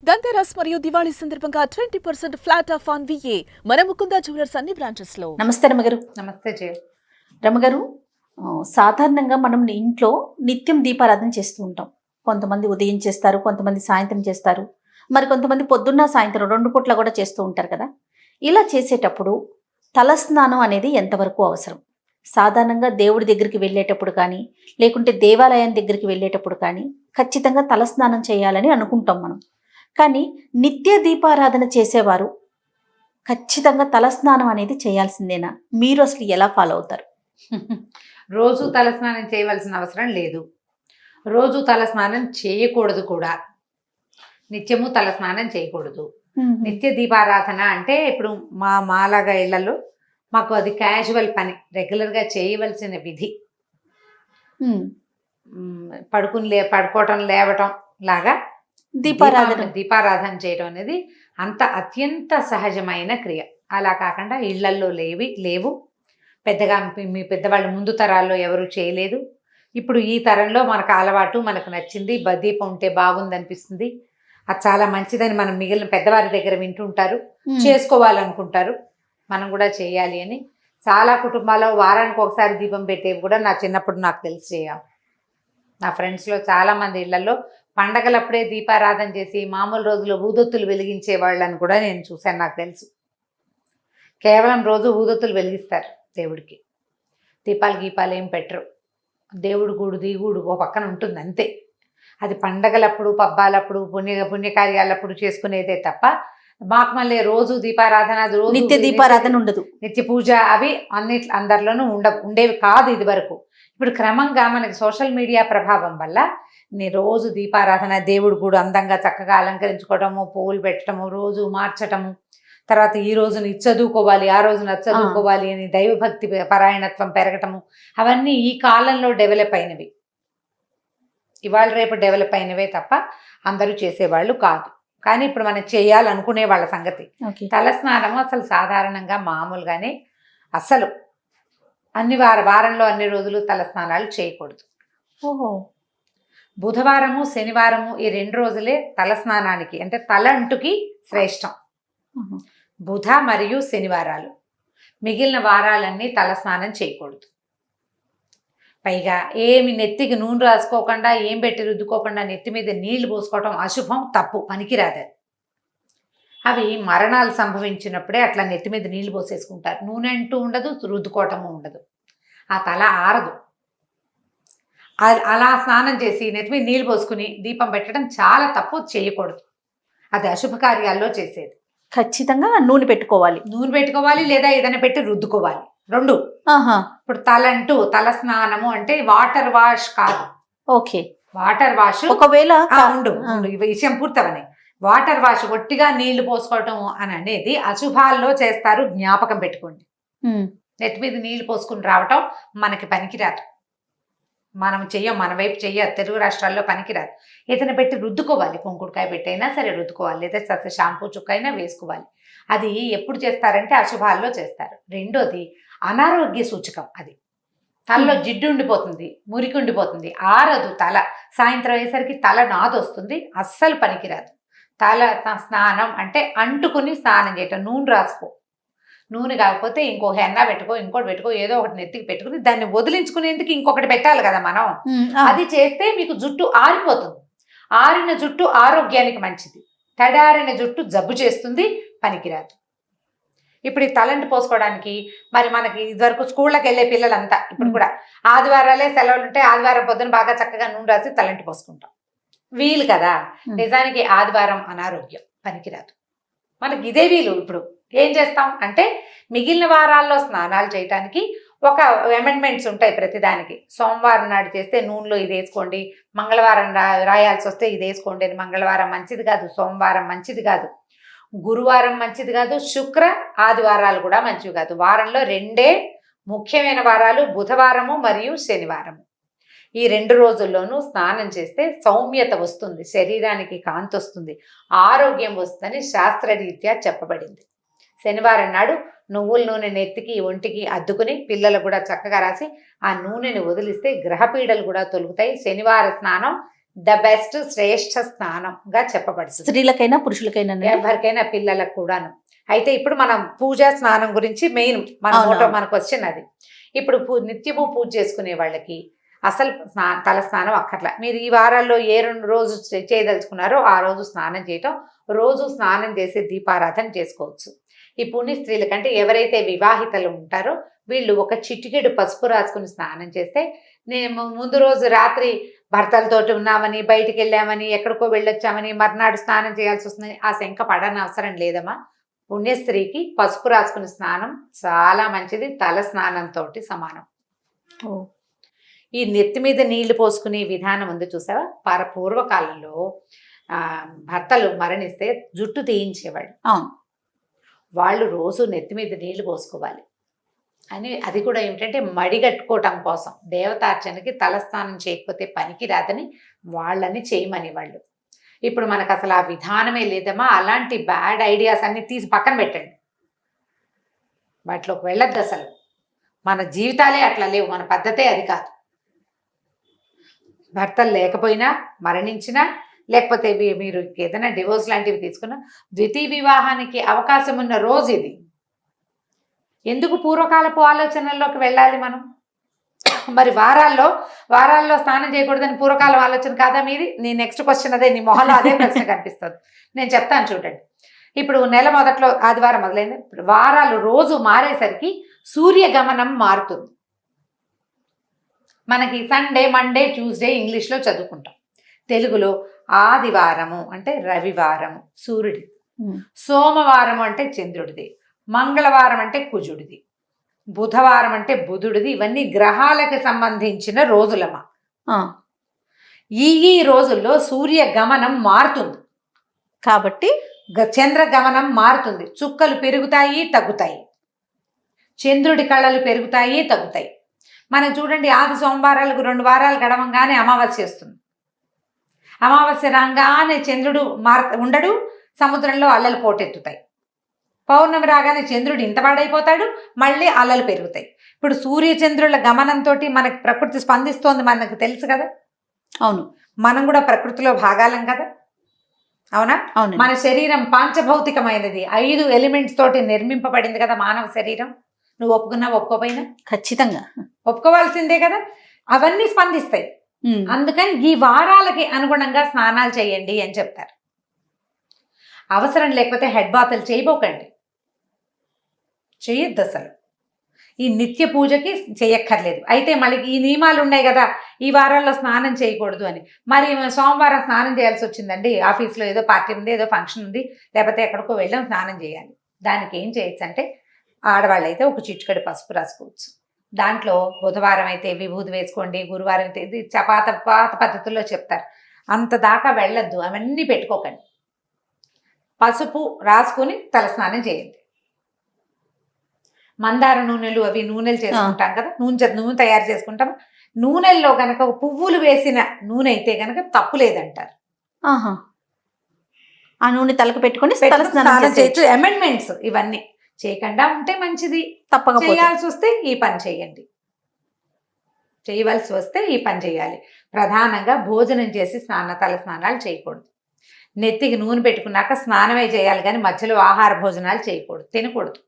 దంతెరస్ మరియు దివాళీ సందర్భంగా 20% flat of on VA మన ముకుంద జ్యువెలర్స్ అన్ని బ్రాంచెస్ లో. నమస్తే రమగారు. నమస్తే జయ. రమగారు, సాధారణంగా మనం ఇంట్లో నిత్యం దీపారాధన చేస్తూ ఉంటాం. కొంతమంది ఉదయం చేస్తారు, కొంతమంది సాయంత్రం చేస్తారు, మరి కొంతమంది పొద్దున్న సాయంత్రం 2 పూట్ల కూడా చేస్తూ ఉంటారు కదా. ఇలా చేసేటప్పుడు తలస్నానం అనేది ఎంతవరకు అవసరం? సాధారణంగా దేవుడి దగ్గరికి వెళ్ళేటప్పుడు కానీ, లేకుంటే దేవాలయం దగ్గరికి వెళ్ళేటప్పుడు కానీ ఖచ్చితంగా తలస్నానం చేయాలని అనుకుంటాం మనం. కానీ నిత్య దీపారాధన చేసేవారు ఖచ్చితంగా తలస్నానం అనేది చేయాల్సిందేనా? మీరు అసలు ఎలా ఫాలో అవుతారు? రోజు తలస్నానం చేయవలసిన అవసరం లేదు, రోజు తలస్నానం చేయకూడదు కూడా. నిత్యము తలస్నానం చేయకూడదు. నిత్య దీపారాధన అంటే ఇప్పుడు మాలాగా ఇళ్లలో మాకు అది క్యాజువల్ పని, రెగ్యులర్గా చేయవలసిన విధి. పడుకోవటం లేవటం లాగా దీపారాధన చేయడం అనేది అంత అత్యంత సహజమైన క్రియ. అలా కాకుండా ఇళ్లల్లో లేవు పెద్దగా. మీ పెద్దవాళ్ళు ముందు తరాల్లో ఎవరు చేయలేదు. ఇప్పుడు ఈ తరంలో మనకు అలవాటు, మనకు నచ్చింది, దీపం ఉంటే బాగుంది అనిపిస్తుంది. అది చాలా మంచిదని మనం మిగిలిన పెద్దవారి దగ్గర వింటుంటారు, చేసుకోవాలనుకుంటారు. మనం కూడా చేయాలి అని చాలా కుటుంబాల్లో వారానికి ఒకసారి దీపం పెట్టేవి కూడా నా చిన్నప్పుడు నాకు తెలిసి చేయాలి. నా ఫ్రెండ్స్లో చాలామంది ఇళ్లలో పండగలప్పుడే దీపారాధన చేసి మామూలు రోజుల్లో ఊదొత్తులు వెలిగించే వాళ్ళని కూడా నేను చూశాను. నాకు తెలుసు, కేవలం రోజు ఊదొత్తులు వెలిగిస్తారు దేవుడికి. గీపాలు ఏం పెట్టరు. దేవుడు గూడు దిగుడు ఓ పక్కన ఉంటుంది అంతే. అది పండగలప్పుడు, పబ్బాలప్పుడు, పుణ్యకార్యాలప్పుడు చేసుకునేదే తప్ప మాకు మళ్ళీ రోజు దీపారాధన, నిత్య దీపారాధన ఉండదు. నిత్య పూజ అవి అందరిలోనూ ఉండేవి కాదు ఇది వరకు. ఇప్పుడు క్రమంగా మనకి సోషల్ మీడియా ప్రభావం వల్ల రోజు దీపారాధన, దేవుడు కూడా అందంగా చక్కగా అలంకరించుకోవటము, పువ్వులు పెట్టడము, రోజు మార్చటము, తర్వాత ఈ రోజున ఇది చదువుకోవాలి, ఆ రోజున అది చదువుకోవాలి అని దైవభక్తి పరాయణత్వం పెరగటము, అవన్నీ ఈ కాలంలో డెవలప్ అయినవి. ఇవాళ రేపు డెవలప్ అయినవే తప్ప అందరూ చేసేవాళ్ళు కాదు. కానీ ఇప్పుడు మనం చేయాలనుకునే వాళ్ళ సంగతి. తలస్నానము అసలు సాధారణంగా మామూలుగానే అసలు వారంలో అన్ని రోజులు తలస్నానాలు చేయకూడదు. ఓహో. బుధవారము, శనివారము ఈ 2 రోజులే తలస్నానానికి అంటే తలంటుకి శ్రేష్టం. బుధ మరియు శనివారాలు. మిగిలిన వారాలన్నీ తలస్నానం చేయకూడదు. పైగా ఏమి నెత్తికి నూనె రాసుకోకుండా, ఏం పెట్టి రుద్దుకోకుండా నెత్తి మీద నీళ్లు పోసుకోవటం అశుభం, తప్పు, పనికిరాదు. అవి మరణాలు సంభవించినప్పుడే అట్లా నెత్తి మీద నీళ్లు పోసేసుకుంటారు. నూనె అంటూ ఉండదు, రుద్దుకోవటము ఉండదు, ఆ తల ఆరదు. అలా స్నానం చేసి నెత్తి మీద నీళ్లు పోసుకుని దీపం పెట్టడం చాలా తప్పు, చేయకూడదు. అది అశుభ కార్యాల్లో చేసేది. ఖచ్చితంగా నూనె పెట్టుకోవాలి లేదా ఏదైనా పెట్టి రుద్దుకోవాలి, 2. ఇప్పుడు తల స్నానము అంటే వాటర్ వాష్ కాదు. ఓకే, వాటర్ వాష్ ఒకవేళ విషయం పూర్తవని. వాటర్ వాష్ ఒట్టిగా నీళ్లు పోసుకోవటం అని అనేది అశుభాల్లో చేస్తారు, జ్ఞాపకం పెట్టుకోండి. నెత్తి మీద నీళ్లు పోసుకుని రావటం మనకి పనికిరాదు. మనం మన వైపు తెలుగు రాష్ట్రాల్లో పనికిరాదు. ఏదైనా పెట్టి రుద్దుకోవాలి, కుంకుడుకాయ పెట్టైనా సరే రుద్దుకోవాలి, లేదా షాంపూ చుక్క అయినా వేసుకోవాలి. అది ఎప్పుడు చేస్తారంటే అశుభాల్లో చేస్తారు. 2వది అనారోగ్య సూచకం. అది తలలో జిడ్డు ఉండిపోతుంది, మురికి ఉండిపోతుంది, ఆరదు తల. సాయంత్రం అయ్యేసరికి తల నాదొస్తుంది, అస్సలు పనికిరాదు. తల స్నానం అంటే అంటుకుని స్నానం చేయటం. నూనె రాసుకో, నూనె కాకపోతే ఇంకో హెన్నా పెట్టుకో, ఇంకోటి పెట్టుకో, ఏదో ఒకటి నెత్తికి పెట్టుకుని దాన్ని వదిలించుకునేందుకు ఇంకొకటి పెట్టాలి కదా మనం. అది చేస్తే మీకు జుట్టు ఆరిపోతుంది. ఆరిన జుట్టు ఆరోగ్యానికి మంచిది, తడారిన జుట్టు జబ్బు చేస్తుంది, పనికిరాదు. ఇప్పుడు ఈ తలంటి పోసుకోవడానికి మరి మనకి ఇదివరకు స్కూళ్ళకి వెళ్ళే పిల్లలంతా ఇప్పుడు కూడా ఆదివారాలే సెలవులు ఉంటే ఆదివారం పొద్దున బాగా చక్కగా నూనె రాసి తలంటి పోసుకుంటాం, వీలు కదా. నిజానికి ఆదివారం అనారోగ్యం, పనికిరాదు. మనకి ఇదే వీలు. ఇప్పుడు ఏం చేస్తాం అంటే మిగిలిన వారాల్లో స్నానాలు చేయడానికి ఒక అమెండ్మెంట్స్ ఉంటాయి ప్రతిదానికి. సోమవారం నాడు చేస్తే నూనెలో ఇది వేసుకోండి, మంగళవారం రాయాల్సి వస్తే ఇది వేసుకోండి. మంగళవారం మంచిది కాదు, సోమవారం మంచిది కాదు, గురువారం మంచిది కాదు, శుక్ర ఆదివారాలు కూడా మంచివి కాదు. వారంలో 2 ముఖ్యమైన వారాలు, బుధవారము మరియు శనివారము. ఈ 2 రోజుల్లోనూ స్నానం చేస్తే సౌమ్యత వస్తుంది, శరీరానికి కాంతి వస్తుంది, ఆరోగ్యం వస్తుందని శాస్త్రరీత్యా చెప్పబడింది. శనివారం నాడు నువ్వుల నూనె నెత్తికి ఒంటికి అద్దుకుని పిల్లలు కూడా చక్కగా రాసి ఆ నూనెని వదిలిస్తే గ్రహపీడలు కూడా తొలుగుతాయి. శనివార స్నానం ద బెస్ట్ శ్రేష్ఠ స్నానంగా చెప్పబడుతుంది. స్త్రీలకైనా పురుషులకైనా ఎవరికైనా పిల్లలకు కూడాను. అయితే ఇప్పుడు మనం పూజా స్నానం గురించి మెయిన్ మన మోటో మన క్వశ్చన్ అది. ఇప్పుడు నిత్యము పూజ చేసుకునే వాళ్ళకి అసలు తల స్నానం అక్కర్లా. మీరు ఈ వారాల్లో ఏ 2 రోజు చేయదలుచుకున్నారో ఆ రోజు స్నానం చేయటం, రోజు స్నానం చేసి దీపారాధన చేసుకోవచ్చు. ఈ పుణ్య స్త్రీల కంటే ఎవరైతే వివాహితలు ఉంటారో వీళ్ళు ఒక చిటికెడు పసుపు రాసుకుని స్నానం చేస్తే, నేను ముందు రోజు రాత్రి భర్తలతోటి ఉన్నామని, బయటికి వెళ్ళామని, ఎక్కడికో వెళ్ళొచ్చామని, మర్నాడు స్నానం చేయాల్సి వస్తుందని ఆ శంక పడని అవసరం లేదమ్మా. పుణ్యస్త్రీకి పసుపు రాసుకుని స్నానం చాలా మంచిది, తల స్నానంతో సమానం. ఈ నెత్తి మీద నీళ్లు పోసుకునే విధానం ఉంది చూసావా? పూర్వకాలంలో భర్తలు మరణిస్తే జుట్టు తీయించేవాడు. వాళ్ళు రోజు నెత్తి మీద నీళ్లు పోసుకోవాలి అని. అది కూడా ఏమిటంటే మడిగట్టుకోవటం కోసం, దేవతార్చనకి తలస్నానం చేయకపోతే పనికి రాదని వాళ్ళని చేయమని వాళ్ళు. ఇప్పుడు మనకు అసలు ఆ విధానమే లేదమ్మా. అలాంటి బ్యాడ్ ఐడియాస్ అన్ని తీసి పక్కన పెట్టండి, వాటిలోకి వెళ్ళొద్దు అసలు. మన జీవితాలే అట్లా లేవు, మన పద్ధతే అది కాదు. భర్తలు లేకపోయినా, మరణించినా, లేకపోతే మీరు ఏదైనా డివోర్స్ లాంటివి తీసుకున్నా, ద్వితీయ వివాహానికి అవకాశం ఉన్న రోజు ఇది. ఎందుకు పూర్వకాలపు ఆలోచనల్లోకి వెళ్ళాలి మనం? మరి వారాల్లో స్నానం చేయకూడదని పూర్వకాలం ఆలోచన కాదా మీది? నీ నెక్స్ట్ క్వశ్చన్ అదే, నీ మొహంలో అదే ప్రశ్న కనిపిస్తుంది. నేను చెప్తాను చూడండి. ఇప్పుడు నెల మొదట్లో ఆదివారం మొదలైంది, వారాలు రోజు మారేసరికి సూర్యగమనం మారుతుంది. మనకి సండే, మండే, ట్యూస్డే ఇంగ్లీష్లో చదువుకుంటాం. తెలుగులో ఆదివారము అంటే రవివారము సూర్యుడి, సోమవారం అంటే చంద్రుడిది, మంగళవారం అంటే కుజుడిది, బుధవారం అంటే బుధుడిది. ఇవన్నీ గ్రహాలకు సంబంధించిన రోజులమా. ఈ రోజుల్లో సూర్య గమనం మారుతుంది కాబట్టి చంద్ర గమనం మారుతుంది. చుక్కలు పెరుగుతాయి, తగ్గుతాయి, చంద్రుడి కళలు పెరుగుతాయి, తగ్గుతాయి. మనం చూడండి, ఆది సోమవారాలకు 2 వారాలు గడవంగానే అమావాస్య వస్తుంది. అమావాస్య రాగానే చంద్రుడు ఉండడు, సముద్రంలో అల్లలు పోటెత్తుతాయి. పౌర్ణమి రాగానే చంద్రుడు ఇంత వాడైపోతాడు, మళ్ళీ అల్లలు పెరుగుతాయి. ఇప్పుడు సూర్యచంద్రుల గమనంతో మనకి ప్రకృతి స్పందిస్తోంది, మనకు తెలుసు కదా. అవును, మనం కూడా ప్రకృతిలో భాగాలం కదా, అవునా? అవును. మన శరీరం పాంచభౌతికమైనది, 5 ఎలిమెంట్స్ తోటి నిర్మింపబడింది కదా మానవ శరీరం. నువ్వు ఒప్పుకున్నా ఒప్పుకోపోయినా ఖచ్చితంగా ఒప్పుకోవాల్సిందే కదా. అవన్నీ స్పందిస్తాయి. అందుకని ఈ వారాలకి అనుగుణంగా స్నానాలు చేయండి అని చెప్తారు. అవసరం లేకపోతే హెడ్ బాతులు చేయబోకండి, చేయొద్దు అసలు. ఈ నిత్య పూజకి చేయక్కర్లేదు. అయితే మళ్ళీ ఈ నియమాలు ఉన్నాయి కదా, ఈ వారాల్లో స్నానం చేయకూడదు అని. మరి సోమవారం స్నానం చేయాల్సి వచ్చిందండి, ఆఫీస్లో ఏదో పార్టీ ఉంది, ఏదో ఫంక్షన్ ఉంది, లేకపోతే ఎక్కడికో వెళ్ళాం, స్నానం చేయాలి. దానికి ఏం చేయొచ్చు అంటే, ఆడవాళ్ళు అయితే ఒక చిటికెడు పసుపు రాసుకోవచ్చు. దాంట్లో బుధవారం అయితే విభూతి వేసుకోండి, గురువారం అయితే ఇది పాత పద్ధతుల్లో చెప్తారు. అంత దాకా వెళ్ళొద్దు, అవన్నీ పెట్టుకోకండి. పసుపు రాసుకుని తలస్నానం చేయండి. మందార నూనెలు అవి నూనెలు చేసుకుంటాం కదా, నూనె తయారు చేసుకుంటాం. నూనెల్లో కనుక పువ్వులు వేసిన నూనె అయితే కనుక తప్పు లేదంటారు. ఆ నూనె తలకు పెట్టుకొని తలస్నానం చేయొచ్చు. అమెండ్మెంట్స్ ఇవన్నీ చేయకుండా ఉంటే మంచిది. తప్పక చేయాల్సి వస్తే ఈ పని చేయండి, చేయవలసి వస్తే ఈ పని చేయాలి. ప్రధానంగా భోజనం చేసి తల స్నానాలు చేయకూడదు. నెత్తికి నూనె పెట్టుకున్నాక స్నానమే చేయాలి, కానీ మధ్యలో ఆహార భోజనాలు చేయకూడదు, తినకూడదు.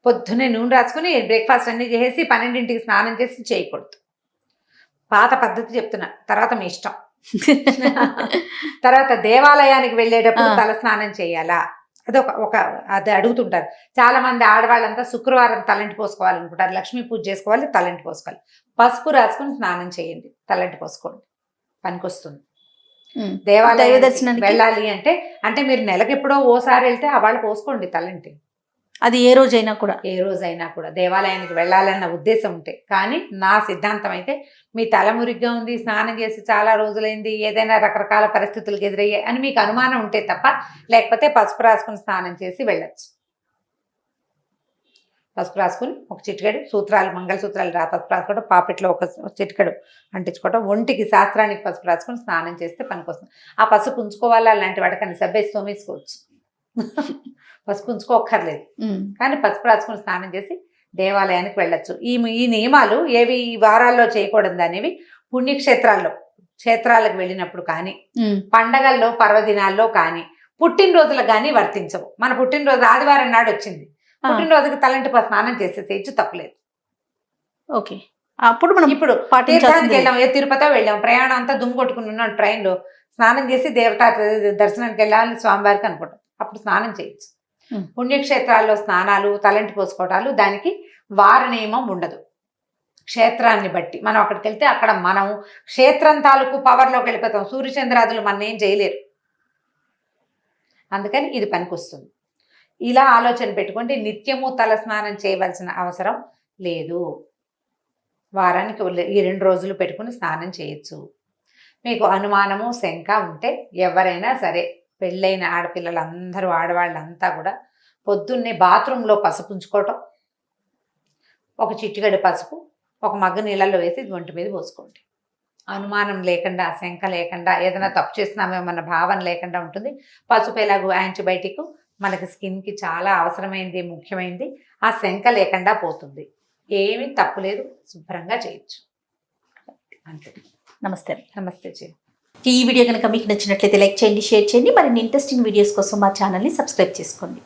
పొద్దున్నే నూనె రాసుకుని బ్రేక్ఫాస్ట్ అన్ని చేసి 12ంటికి స్నానం చేసి చేయకూడదు. పాత పద్ధతి చెప్తున్నా, తర్వాత మీ ఇష్టం. తర్వాత దేవాలయానికి వెళ్ళేటప్పుడు తల స్నానం చేయాలా, అది అడుగుతుంటారు చాలా మంది ఆడవాళ్ళంతా. శుక్రవారం తలంటి పోసుకోవాలనుకుంటారు, లక్ష్మీ పూజ చేసుకోవాలి, తలంటి పోసుకోవాలి. పసుపు రాసుకుని స్నానం చేయండి, తలంటి పోసుకోండి, పనికొస్తుంది. దేవాలయ దర్శనానికి వెళ్ళాలి అంటే మీరు నెలకు ఎప్పుడో ఓసారి వెళ్తే వాళ్ళు పోసుకోండి తలంటి. అది ఏ రోజైనా కూడా దేవాలయానికి వెళ్ళాలన్న ఉద్దేశం ఉంటే. కానీ నా సిద్ధాంతం అయితే, మీ తల మురిగ్గా ఉంది, స్నానం చేసి చాలా రోజులైంది, ఏదైనా రకరకాల పరిస్థితులకు ఎదురయ్యాయి అని మీకు అనుమానం ఉంటే తప్ప, లేకపోతే పసుపు రాసుకుని స్నానం చేసి వెళ్ళొచ్చు. పసుపు రాసుకుని ఒక చిటికెడు సూత్రాలు, మంగళసూత్రాలు పసుపు రాసుకోవడం, పాపెట్లో ఒక చిటికెడు అంటించుకోవడం, ఒంటికి శాస్త్రానికి పసుపు రాసుకుని స్నానం చేస్తే పనికొస్తుంది. ఆ పసుపు ఉంచుకోవాలా అలాంటి వాటికన్నా సబ్బేసి తోమేసుకోవచ్చు, పసుపు ఉంచుకోక్కర్లేదు. కానీ పసుపు రాసుకుని స్నానం చేసి దేవాలయానికి వెళ్ళొచ్చు. ఈ నియమాలు ఏవి ఈ వారాల్లో చేయకూడదు అనేవి క్షేత్రాలకు వెళ్ళినప్పుడు కానీ, పండగల్లో పర్వదినాల్లో కానీ, పుట్టినరోజులకు కానీ వర్తించవు. మన పుట్టినరోజు ఆదివారం నాడు వచ్చింది, పుట్టినరోజుకి తలంటి స్నానం చేసేసేయచ్చు, తప్పలేదు. ఓకే, అప్పుడు మనం ఇప్పుడు తీర్థానికి వెళ్ళాం, తిరుపతి వెళ్ళాం, ప్రయాణం అంతా దుమ్ము కొట్టుకుని ఉన్నాం, ట్రైన్లో స్నానం చేసి దేవతా దర్శనానికి వెళ్ళాలి స్వామివారికి అనుకుంటాం, అప్పుడు స్నానం చేయొచ్చు. పుణ్యక్షేత్రాల్లో స్నానాలు, తలంటి పోసుకోవటాలు దానికి వార నియమం ఉండదు. క్షేత్రాన్ని బట్టి మనం అక్కడికి వెళ్తే అక్కడ మనం క్షేత్రం తాలూకు పవర్లోకి వెళ్ళిపోతాం. సూర్యచంద్రాదులు మన ఏం చేయలేరు. అందుకని ఇది పనికొస్తుంది. ఇలా ఆలోచన పెట్టుకుంటే నిత్యము తల స్నానం చేయవలసిన అవసరం లేదు. వారానికి ఈ 2 రోజులు పెట్టుకుని స్నానం చేయొచ్చు. మీకు అనుమానము శంక ఉంటే ఎవరైనా సరే, పెళ్ళైన ఆడపిల్లలందరూ, ఆడవాళ్ళంతా కూడా పొద్దున్నే బాత్రూంలో పసుపు ఉంచుకోవటం, ఒక చిటికెడు పసుపు ఒక మగ్గు నీళ్ళల్లో వేసి ఒంటి మీద పోసుకోండి. అనుమానం లేకుండా, శంక లేకుండా, ఏదైనా తప్పు చేస్తున్నామేమన్న భావన లేకుండా ఉంటుంది. పసుపు ఎలాగో యాంటీబయాటిక్, మనకి స్కిన్కి చాలా అవసరమైంది, ముఖ్యమైనది. ఆ శంక లేకుండా పోతుంది. ఏమీ తప్పు లేదు, శుభ్రంగా చేయొచ్చు. అంతే. నమస్తే. నమస్తే జీ. ఈ వీడియో కనుక మీకు నచ్చినట్లయితే లైక్ చేయండి, షేర్ చేయండి. మరిన్ని ఇంట్రెస్టింగ్ వీడియోస్ కోసం మా ఛానల్ని సబ్స్క్రైబ్ చేసుకోండి.